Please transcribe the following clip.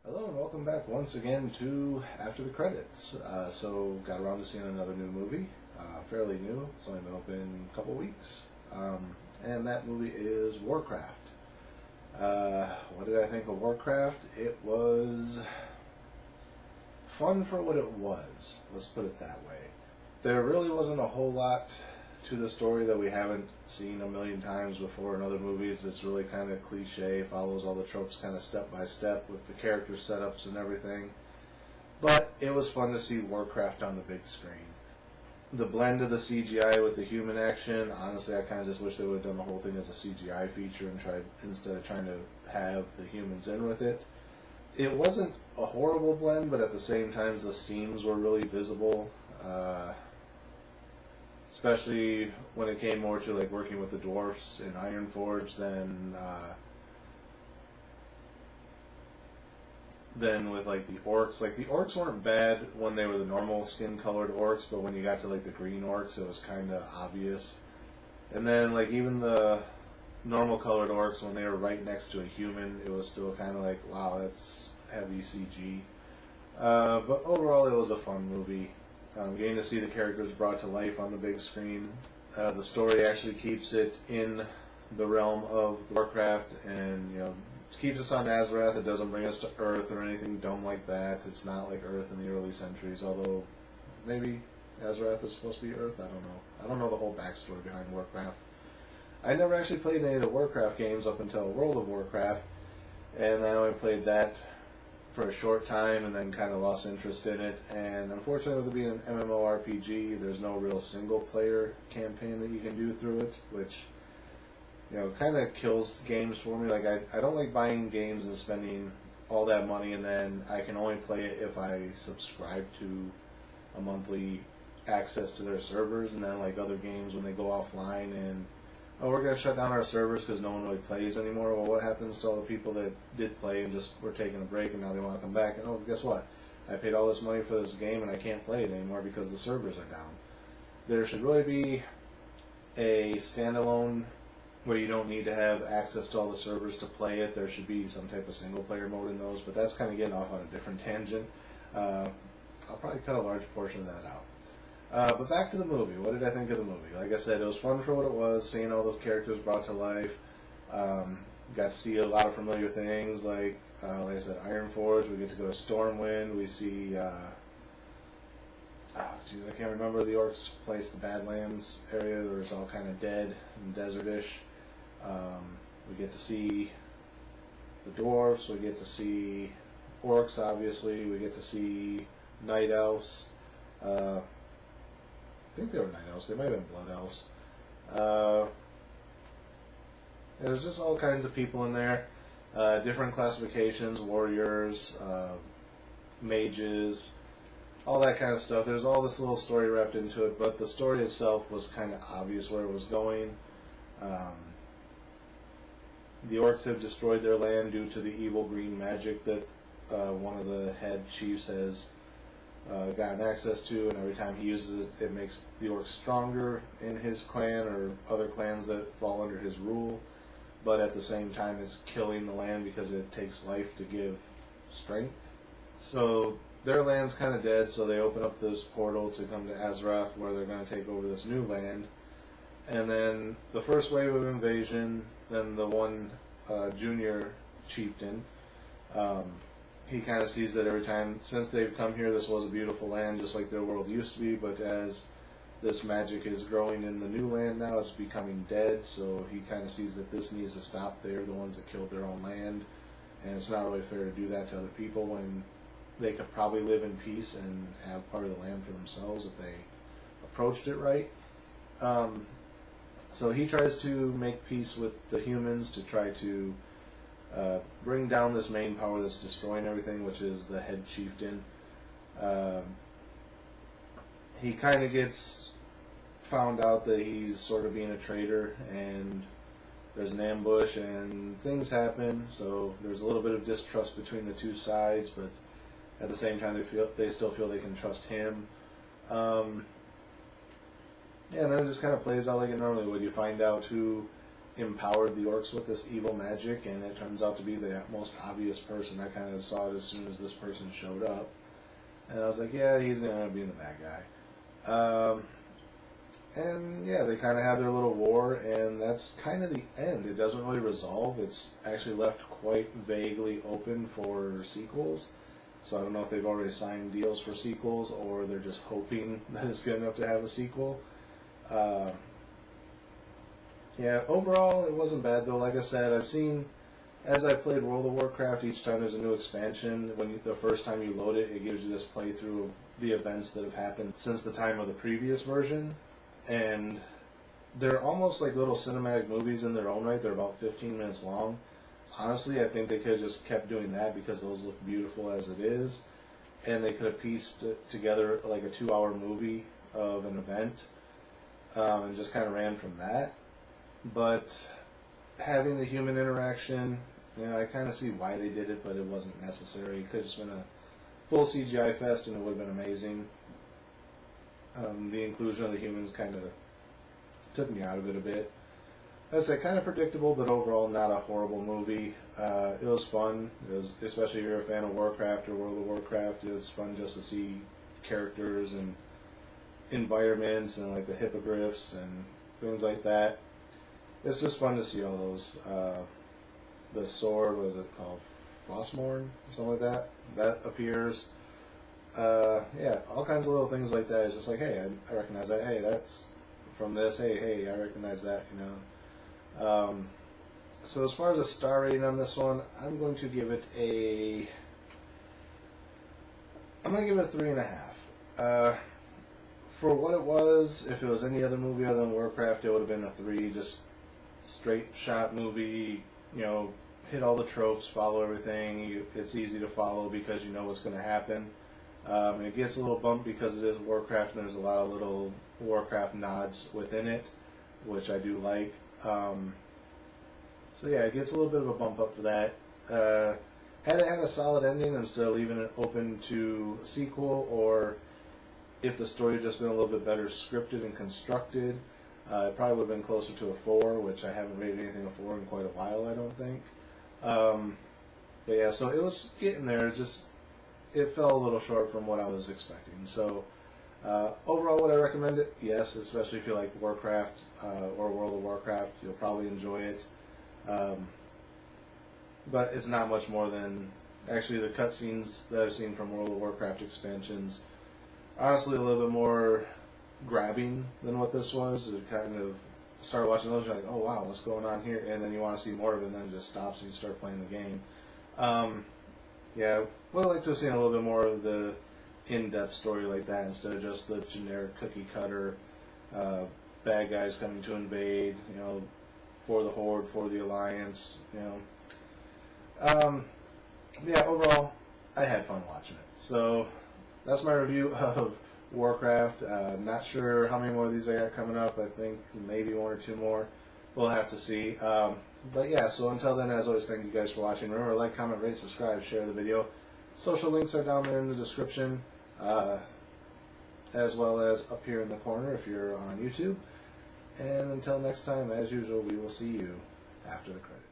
Hello and welcome back once again to After the Credits. So got around to seeing another new movie, fairly new. It's only been open a couple weeks, and that movie is Warcraft. What did I think of Warcraft? It was fun for what it was. Let's put it that way. There really wasn't a whole lot to the story that we haven't seen a million times before in other movies. It's really kind of cliche, follows all the tropes kind of step by step with the character setups and everything. But it was fun to see Warcraft on the big screen. The blend of the CGI with the human action, honestly, I kind of just wish they would have done the whole thing as a CGI feature and tried instead of trying to have the humans in with it. It wasn't a horrible blend, but at the same time, the seams were really visible. Especially when it came more to like working with the dwarfs in Ironforge than with like the orcs. Like the orcs weren't bad when they were the normal skin colored orcs, but when you got to like the green orcs, it was kind of obvious. And then like even the normal colored orcs, when they were right next to a human, it was still kind of like, wow, that's heavy CG. But overall, it was a fun movie. Getting to see the characters brought to life on the big screen. The story actually keeps it in the realm of Warcraft, and keeps us on Azeroth. It doesn't bring us to Earth or anything dumb like that. It's not like Earth in the early centuries, although maybe Azeroth is supposed to be Earth. I don't know. I don't know the whole backstory behind Warcraft. I never actually played any of the Warcraft games up until World of Warcraft, and I only played that for a short time and then kind of lost interest in it. And unfortunately, with it being an MMORPG, there's no real single player campaign that you can do through it, which kind of kills games for me. Like I don't like buying games and spending all that money and then I can only play it if I subscribe to a monthly access to their servers, and then like other games when they go offline and we're going to shut down our servers because no one really plays anymore. Well, what happens to all the people that did play and just were taking a break and now they want to come back? And guess what? I paid all this money for this game and I can't play it anymore because the servers are down. There should really be a standalone where you don't need to have access to all the servers to play it. There should be some type of single player mode in those, but that's kind of getting off on a different tangent. I'll probably cut a large portion of that out. But back to the movie. What did I think of the movie? Like I said, it was fun for what it was, seeing all those characters brought to life. Got to see a lot of familiar things, like I said, Ironforge. We get to go to Stormwind. We see, I can't remember the orcs' place, the Badlands area, where it's all kind of dead and desertish. We get to see the dwarfs. We get to see orcs, obviously. We get to see night elves. I think they were night elves. They might have been blood elves. There's just all kinds of people in there. Different classifications, warriors, mages, all that kind of stuff. There's all this little story wrapped into it, but the story itself was kind of obvious where it was going. The orcs have destroyed their land due to the evil green magic that one of the head chiefs has gotten access to, and every time he uses it, it makes the orcs stronger in his clan or other clans that fall under his rule, but at the same time it's killing the land because it takes life to give strength. So their land's kind of dead, so they open up this portal to come to Azeroth where they're going to take over this new land. And then the first wave of invasion, then the one junior chieftain, he kind of sees that every time since they've come here, this was a beautiful land just like their world used to be, but as this magic is growing in the new land now, it's becoming dead, so he kind of sees that this needs to stop. They're the ones that killed their own land, and it's not really fair to do that to other people when they could probably live in peace and have part of the land for themselves if they approached it right. So he tries to make peace with the humans to try to bring down this main power that's destroying everything, which is the head chieftain. He kind of gets found out that he's sort of being a traitor, and there's an ambush and things happen, so there's a little bit of distrust between the two sides, but at the same time they still feel they can trust him. Yeah, and then it just kind of plays out like it normally would. You find out who empowered the orcs with this evil magic, and it turns out to be the most obvious person. I kind of saw it as soon as this person showed up, and I was like, yeah, he's going to be the bad guy. And yeah, they kind of have their little war, and that's kind of the end. It doesn't really resolve. It's actually left quite vaguely open for sequels. So I don't know if they've already signed deals for sequels, or they're just hoping that it's good enough to have a sequel. Yeah, overall, it wasn't bad, though. Like I said, I've seen, as I played World of Warcraft, each time there's a new expansion, the first time you load it, it gives you this playthrough of the events that have happened since the time of the previous version. And they're almost like little cinematic movies in their own right. They're about 15 minutes long. Honestly, I think they could have just kept doing that because those look beautiful as it is. And they could have pieced together like a 2-hour movie of an event and just kind of ran from that. But having the human interaction, I kind of see why they did it, but it wasn't necessary. It could have just been a full CGI fest and it would have been amazing. The inclusion of the humans kind of took me out of it a bit. I'd say kind of predictable, but overall not a horrible movie. It was fun. It was, especially if you're a fan of Warcraft or World of Warcraft, it's fun just to see characters and environments and like the hippogriffs and things like that. It's just fun to see all those. The sword, what is it called? Frostmourne or something like that. That appears. Yeah, all kinds of little things like that. It's just like, hey, I recognize that. Hey, that's from this. Hey, I recognize that. So as far as a star rating on this one, I'm going to give it a 3.5. For what it was, if it was any other movie other than Warcraft, it would have been a 3. Just straight shot movie. Hit all the tropes, follow everything. It's easy to follow because you know what's going to happen. It gets a little bumped because it is Warcraft, and there's a lot of little Warcraft nods within it, which I do like. So yeah, it gets a little bit of a bump up for that. Had it had a solid ending instead of leaving it open to a sequel, or if the story had just been a little bit better scripted and constructed, it probably would have been closer to a 4, which I haven't rated anything a 4 in quite a while, I don't think. But yeah, so it was getting there, it fell a little short from what I was expecting. So overall, would I recommend it? Yes, especially if you like Warcraft or World of Warcraft. You'll probably enjoy it. But it's not much more than, actually the cutscenes that I've seen from World of Warcraft expansions, honestly a little bit more grabbing than what this was. It kind of start watching those, you're like, oh wow, what's going on here? And then you want to see more of it, and then it just stops and you start playing the game. Yeah, would like to have seen a little bit more of the in-depth story like that instead of just the generic cookie cutter bad guys coming to invade, for the Horde, for the Alliance, Yeah, overall, I had fun watching it. So that's my review of Warcraft. Not sure how many more of these I got coming up. I think maybe 1 or 2 more. We'll have to see. But yeah, so until then, as always, thank you guys for watching. Remember, like, comment, rate, subscribe, share the video. Social links are down there in the description, as well as up here in the corner if you're on YouTube. And until next time, as usual, we will see you after the credits.